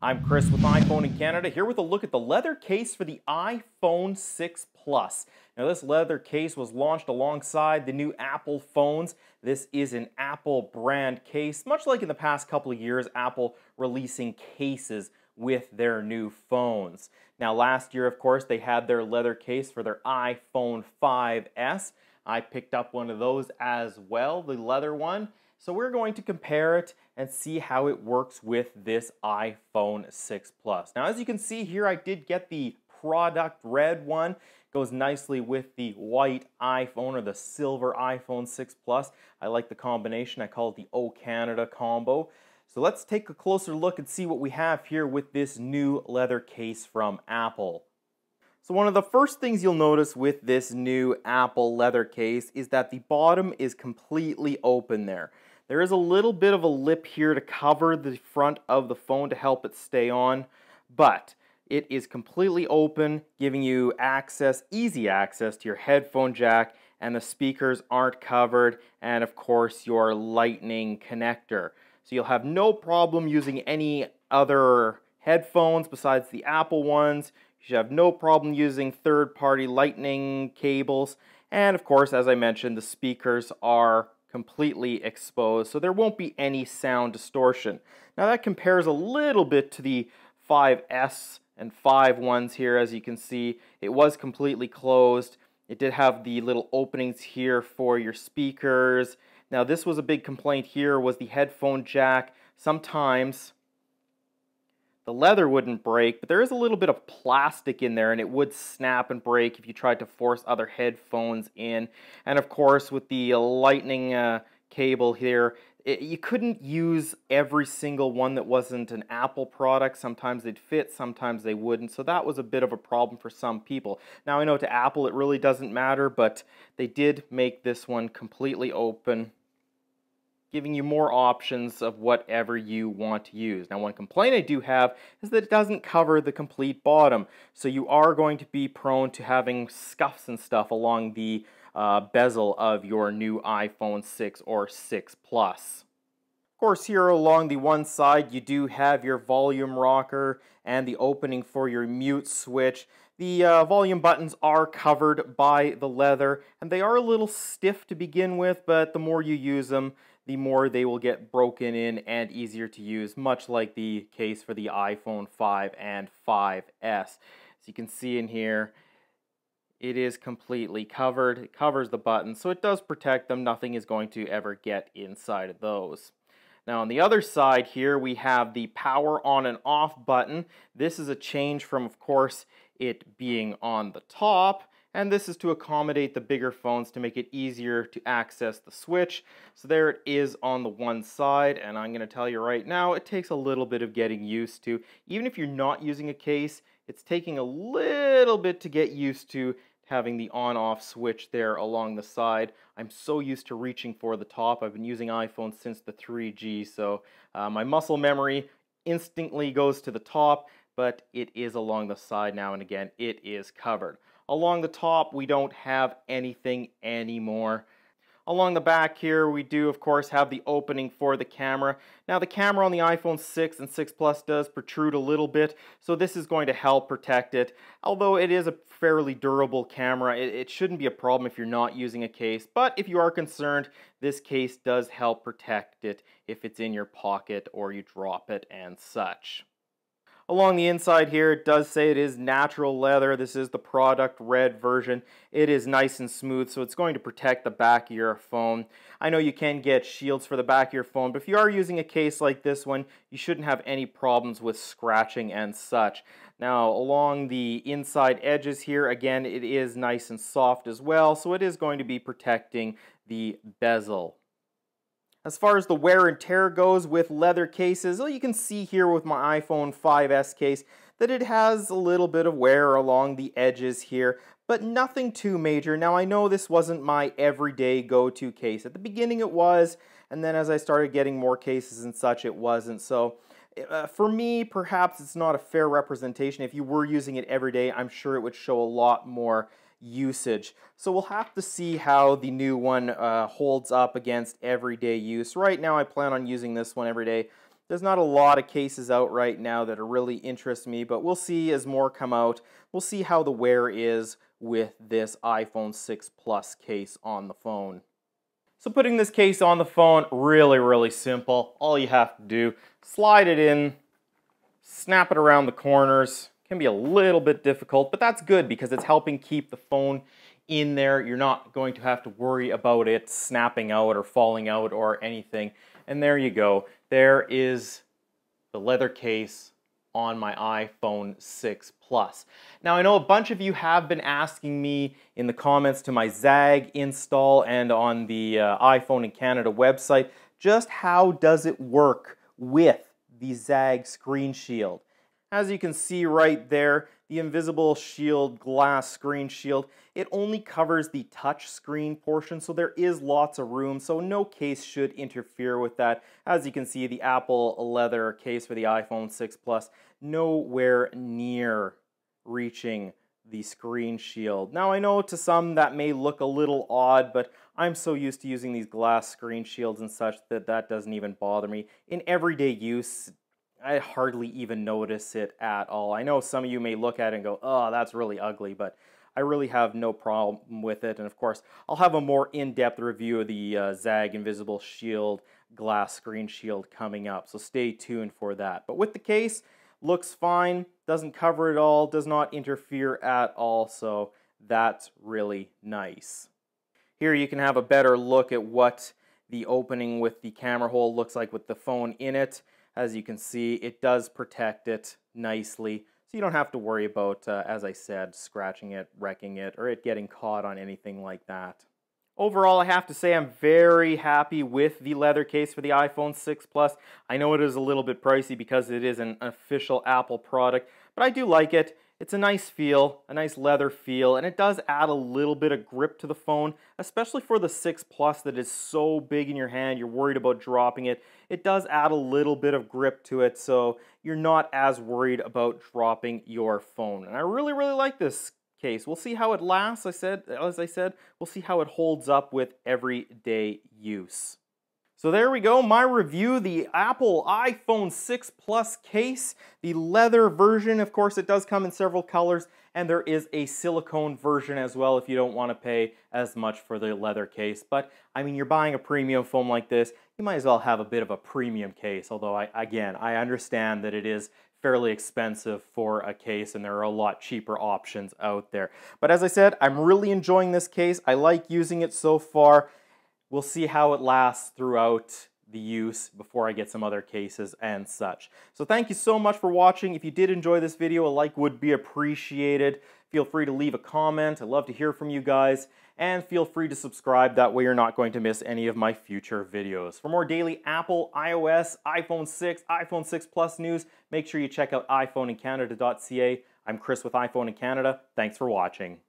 I'm Chris with iPhone in Canada, here with a look at the leather case for the iPhone 6 Plus. Now this leather case was launched alongside the new Apple phones. This is an Apple brand case, much like in the past couple of years, Apple releasing cases with their new phones. Now last year, of course, they had their leather case for their iPhone 5S. I picked up one of those as well, the leather one. So we're going to compare it and see how it works with this iPhone 6 Plus. Now as you can see here, I did get the product red one. Goes nicely with the white iPhone or the silver iPhone 6 Plus. I like the combination. I call it the O Canada combo. So let's take a closer look and see what we have here with this new leather case from Apple. So one of the first things you'll notice with this new Apple leather case is that the bottom is completely open there. There is a little bit of a lip here to cover the front of the phone to help it stay on, but it is completely open, giving you access, easy access to your headphone jack, and the speakers aren't covered, and of course your lightning connector. So you'll have no problem using any other headphones besides the Apple ones. You should have no problem using third-party lightning cables, and of course, as I mentioned, the speakers are completely exposed, so there won't be any sound distortion. Now that compares a little bit to the 5S and 5 ones here. As you can see, it was completely closed. It did have the little openings here for your speakers. Now this was a big complaint here, was the headphone jack. Sometimes the leather wouldn't break, but there is a little bit of plastic in there and it would snap and break if you tried to force other headphones in. And of course with the lightning cable here, you couldn't use every single one that wasn't an Apple product. Sometimes they'd fit, sometimes they wouldn't. So that was a bit of a problem for some people. Now I know to Apple it really doesn't matter, but they did make this one completely open, giving you more options of whatever you want to use. Now one complaint I do have is that it doesn't cover the complete bottom, so you are going to be prone to having scuffs and stuff along the bezel of your new iPhone 6 or 6 Plus. Of course, here along the one side you do have your volume rocker and the opening for your mute switch. The volume buttons are covered by the leather, and they are a little stiff to begin with, but the more you use them, the more they will get broken in and easier to use, much like the case for the iPhone 5 and 5S. As you can see in here, it is completely covered. It covers the buttons, so it does protect them. Nothing is going to ever get inside of those. Now on the other side here, we have the power on and off button. This is a change from, of course, it being on the top. And this is to accommodate the bigger phones to make it easier to access the switch. So there it is on the one side, and I'm going to tell you right now, it takes a little bit of getting used to. Even if you're not using a case, it's taking a little bit to get used to having the on-off switch there along the side. I'm so used to reaching for the top. I've been using iPhone since the 3G, so my muscle memory instantly goes to the top, but it is along the side now, and again, it is covered. Along the top, we don't have anything anymore. Along the back here, we do, of course, have the opening for the camera. Now, the camera on the iPhone 6 and 6 Plus does protrude a little bit, so this is going to help protect it. Although it is a fairly durable camera, it shouldn't be a problem if you're not using a case. But if you are concerned, this case does help protect it if it's in your pocket or you drop it and such. Along the inside here, it does say it is natural leather. This is the product red version. It is nice and smooth, so it's going to protect the back of your phone. I know you can get shields for the back of your phone, but if you are using a case like this one, you shouldn't have any problems with scratching and such. Now, along the inside edges here, again, it is nice and soft as well, so it is going to be protecting the bezel. As far as the wear and tear goes with leather cases, well, you can see here with my iPhone 5S case that it has a little bit of wear along the edges here, but nothing too major. Now I know this wasn't my everyday go-to case. At the beginning it was, and then as I started getting more cases and such, it wasn't. So for me, perhaps it's not a fair representation. If you were using it every day, I'm sure it would show a lot more usage. So we'll have to see how the new one holds up against everyday use. Right now I plan on using this one every day. There's not a lot of cases out right now that are really interest me, but we'll see as more come out. We'll see how the wear is with this iPhone 6 Plus case on the phone. So putting this case on the phone, really simple. All you have to do, slide it in, snap it around the corners. Can be a little bit difficult, but that's good because it's helping keep the phone in there. You're not going to have to worry about it snapping out or falling out or anything. And there you go. There is the leather case on my iPhone 6 Plus. Now I know a bunch of you have been asking me in the comments to my Zag install and on the iPhone in Canada website, just how does it work with the Zag screen shield? As you can see right there, the invisible shield glass screen shield, it only covers the touch screen portion, so there is lots of room, so no case should interfere with that. As you can see, the Apple leather case for the iPhone 6 Plus, nowhere near reaching the screen shield. Now I know to some that may look a little odd, but I'm so used to using these glass screen shields and such that that doesn't even bother me. In everyday use, I hardly even notice it at all. I know some of you may look at it and go, oh, that's really ugly, but I really have no problem with it. And of course, I'll have a more in-depth review of the Zag Invisible Shield glass screen shield coming up, so stay tuned for that. But with the case, looks fine, doesn't cover it all, does not interfere at all, so that's really nice. Here you can have a better look at what the opening with the camera hole looks like with the phone in it. As you can see, it does protect it nicely, so you don't have to worry about, as I said, scratching it, wrecking it, or it getting caught on anything like that. Overall, I have to say I'm very happy with the leather case for the iPhone 6 Plus. I know it is a little bit pricey because it is an official Apple product, but I do like it. It's a nice feel, a nice leather feel, and it does add a little bit of grip to the phone, especially for the 6 Plus that is so big in your hand, you're worried about dropping it. It does add a little bit of grip to it, so you're not as worried about dropping your phone. And I really like this case. We'll see how it lasts, as I said, we'll see how it holds up with everyday use. So there we go, my review, the Apple iPhone 6 Plus case, the leather version. Of course, it does come in several colors, and there is a silicone version as well if you don't want to pay as much for the leather case. But, I mean, you're buying a premium phone like this, you might as well have a bit of a premium case, although, I understand that it is fairly expensive for a case, and there are a lot cheaper options out there. But as I said, I'm really enjoying this case. I like using it so far. We'll see how it lasts throughout the use before I get some other cases and such. So thank you so much for watching. If you did enjoy this video, a like would be appreciated. Feel free to leave a comment. I'd love to hear from you guys. And feel free to subscribe. That way you're not going to miss any of my future videos. For more daily Apple, iOS, iPhone 6, iPhone 6 Plus news, make sure you check out iPhoneincanada.ca. I'm Chris with iPhone in Canada. Thanks for watching.